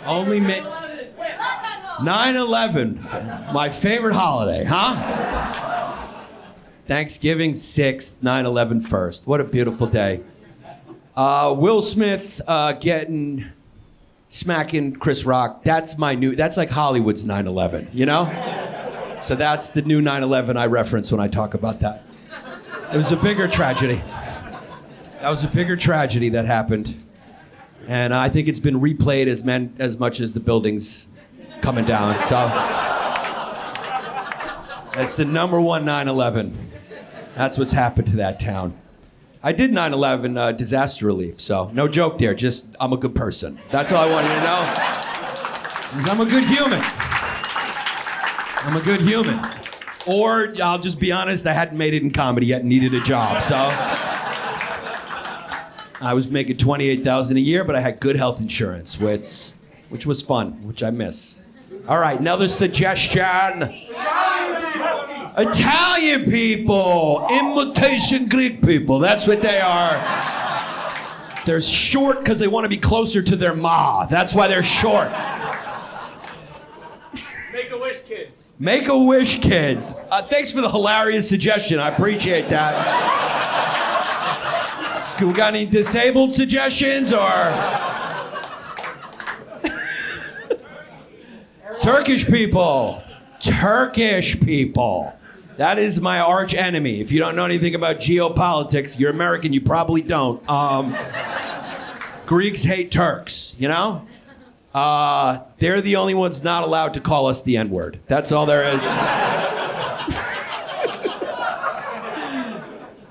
Only 9/11, my favorite holiday, huh? Thanksgiving 6th, 9/11 1st. What a beautiful day. Will Smith smacking Chris Rock. That's like Hollywood's 9/11, you know? So that's the new 9/11 I reference when I talk about that. It was a bigger tragedy. That was a bigger tragedy that happened. And I think it's been replayed as much as the buildings coming down. So that's the number one 9/11. That's what's happened to that town. I did 9/11 disaster relief, so no joke there. Just I'm a good person. That's all I want you to know. Is I'm a good human. I'm a good human. Or I'll just be honest, I hadn't made it in comedy yet and needed a job, so. I was making $28,000 a year, but I had good health insurance, which was fun, which I miss. All right, another suggestion. Italian people, imitation Greek people. That's what they are. They're short because they want to be closer to their ma. That's why they're short. Make-A-Wish kids. Make-A-Wish kids. Thanks for the hilarious suggestion. I appreciate that. We got any disabled suggestions or? Turkish people. Turkish people. That is my arch enemy. If you don't know anything about geopolitics, you're American, you probably don't. Greeks hate Turks, you know? They're the only ones not allowed to call us the N-word. That's all there is.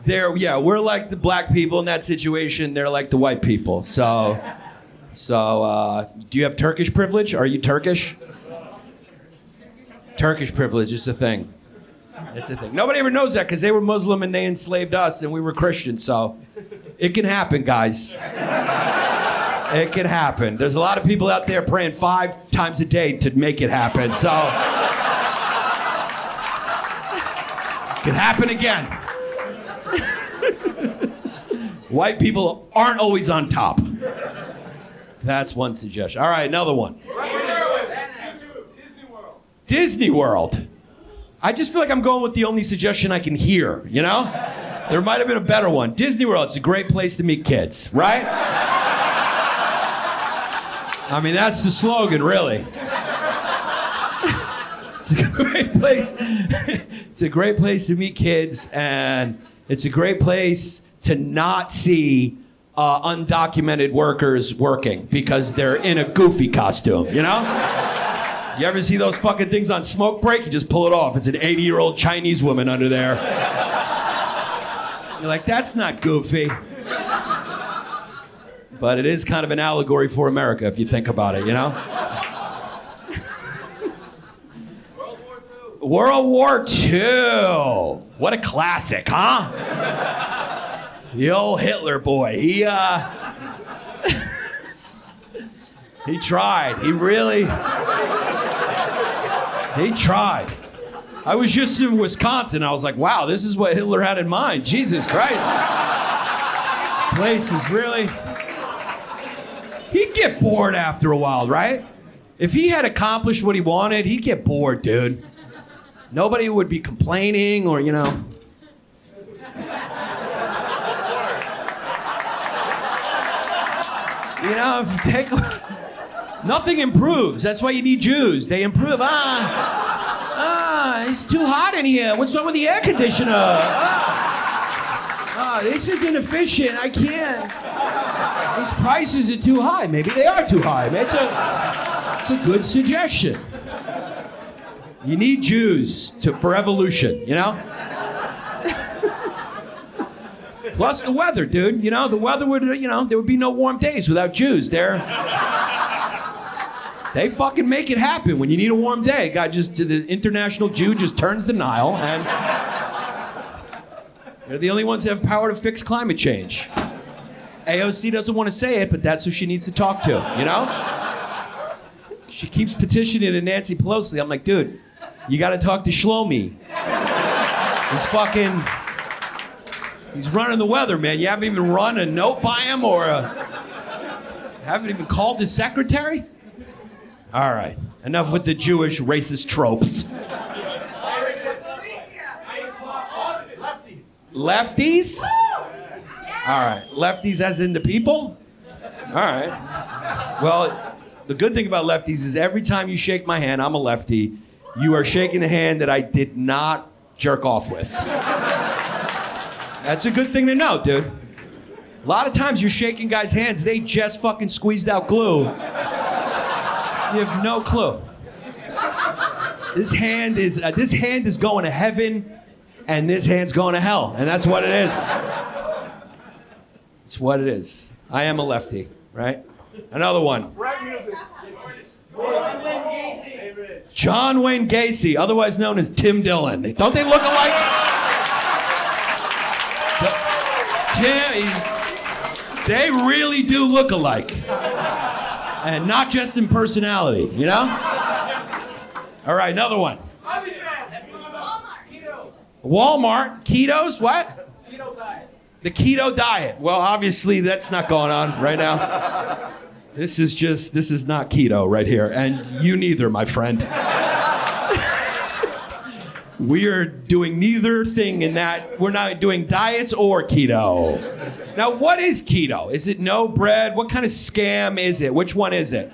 We're like the black people in that situation. They're like the white people. So, do you have Turkish privilege? Are you Turkish? Turkish privilege is a thing. It's a thing. Nobody ever knows that because they were Muslim and they enslaved us and we were Christian. So, it can happen, guys. It can happen. There's a lot of people out there praying 5 times a day to make it happen. So, it can happen again. White people aren't always on top. That's one suggestion. All right, another one. Disney World. Disney World. I just feel like I'm going with the only suggestion I can hear, you know? There might have been a better one. Disney World, it's a great place to meet kids, right? I mean, that's the slogan, really. It's a great place. It's a great place to meet kids, and it's a great place to not see undocumented workers working because they're in a goofy costume, you know? You ever see those fucking things on smoke break? You just pull it off. It's an 80-year-old Chinese woman under there. You're like, that's not goofy. But it is kind of an allegory for America if you think about it, you know? World War II. What a classic, huh? The old Hitler boy. He tried. He tried. I was just in Wisconsin. I was like, wow, this is what Hitler had in mind. Jesus Christ. Place is really... He'd get bored after a while, right? If he had accomplished what he wanted, he'd get bored, dude. Nobody would be complaining or, you know... You know, if you take... Nothing improves. That's why you need Jews. They improve. It's too hot in here. What's wrong with the air conditioner? This is inefficient. I can't. These prices are too high. Maybe they are too high. It's a good suggestion. You need Jews for evolution, you know? Plus the weather, dude. You know, the weather would, you know, there would be no warm days without Jews. They fucking make it happen when you need a warm day. The international Jew just turns the Nile and they're the only ones that have power to fix climate change. AOC doesn't want to say it, but that's who she needs to talk to, you know? She keeps petitioning to Nancy Pelosi. I'm like, dude, you got to talk to Shlomi. He's running the weather, man. You haven't even run a note by him or haven't even called his secretary? All right. Enough with the Jewish racist tropes. Lefties? All right. Lefties as in the people? All right. Well, the good thing about lefties is every time you shake my hand, I'm a lefty, you are shaking the hand that I did not jerk off with. That's a good thing to know, dude. A lot of times you're shaking guys' hands, they just fucking squeezed out glue. You have no clue. This hand is going to heaven, and this hand's going to hell, and that's what it is. It's what it is. I am a lefty, right? Another one. Rap music. John Wayne Gacy, otherwise known as Tim Dillon. Don't they look alike? They really do look alike. And not just in personality, you know? All right, another one. Walmart. Ketos, what? Keto diet. The keto diet. Well, obviously that's not going on right now. This is not keto right here. And you neither, my friend. We are doing neither thing in that. We're not doing diets or keto. Now, what is keto? Is it no bread? What kind of scam is it? Which one is it?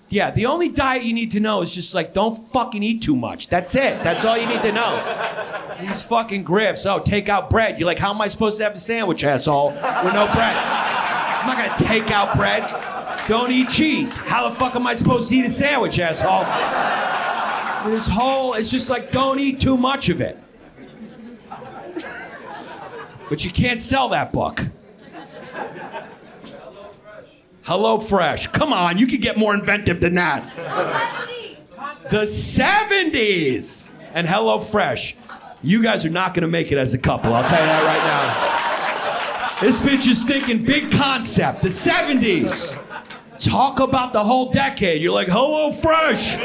Yeah, the only diet you need to know is just like, don't fucking eat too much. That's it. That's all you need to know. These fucking grifts. Oh, take out bread. You're like, how am I supposed to have a sandwich, asshole, with no bread? I'm not gonna take out bread. Don't eat cheese. How the fuck am I supposed to eat a sandwich, asshole? It's just like, don't eat too much of it. But you can't sell that book. Hello Fresh. Come on, you could get more inventive than that. The 70s. And Hello Fresh. You guys are not gonna make it as a couple, I'll tell you that right now. This bitch is thinking big concept. The 70s. Talk about the whole decade. You're like, Hello Fresh.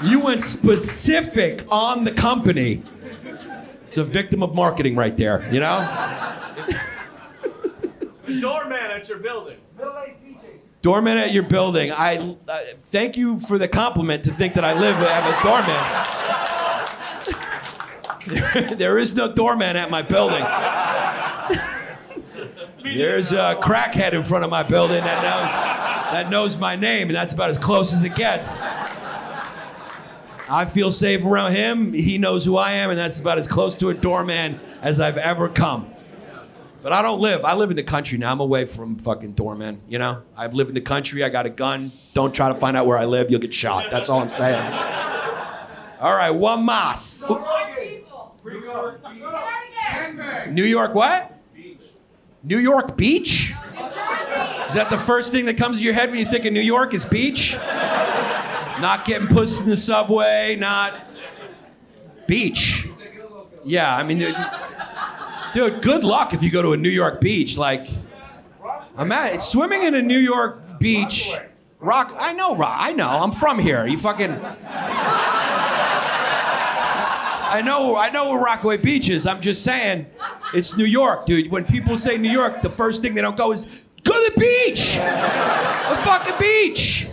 You went specific on the company. It's a victim of marketing right there, you know? Doorman at your building. Doorman at your building. I thank you for the compliment to think that I have a doorman. There is no doorman at my building. There's a crackhead in front of my building that knows my name, and that's about as close as it gets. I feel safe around him. He knows who I am, and that's about as close to a doorman as I've ever come. But I live in the country now. I'm away from fucking doorman, you know? I live in the country. I got a gun. Don't try to find out where I live. You'll get shot. That's all I'm saying. All right, one mas. New York what? Beach. New York Beach? Is that the first thing that comes to your head when you think of New York is beach? Not getting pussed in the subway, not... Beach. Yeah, I mean, dude, good luck if you go to a New York beach. Like, swimming in a New York beach... I know, I'm from here. You fucking... I know where Rockaway Beach is. I'm just saying, it's New York, dude. When people say New York, the first thing they don't go is, go to the beach! The fucking beach!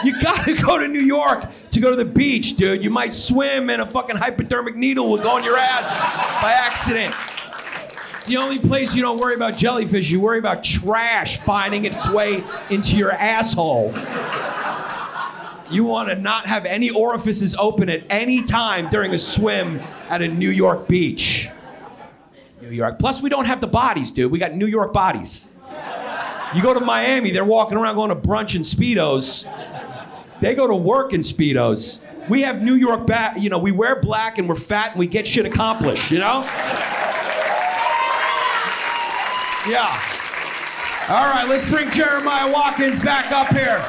You gotta go to New York to go to the beach, dude. You might swim and a fucking hypodermic needle will go in your ass by accident. It's the only place you don't worry about jellyfish. You worry about trash finding its way into your asshole. You want to not have any orifices open at any time during a swim at a New York beach. New York. Plus, we don't have the bodies, dude. We got New York bodies. You go to Miami, they're walking around going to brunch in Speedos. They go to work in Speedos. We have New York we wear black and we're fat and we get shit accomplished, you know? Yeah. All right, let's bring Jeremiah Watkins back up here.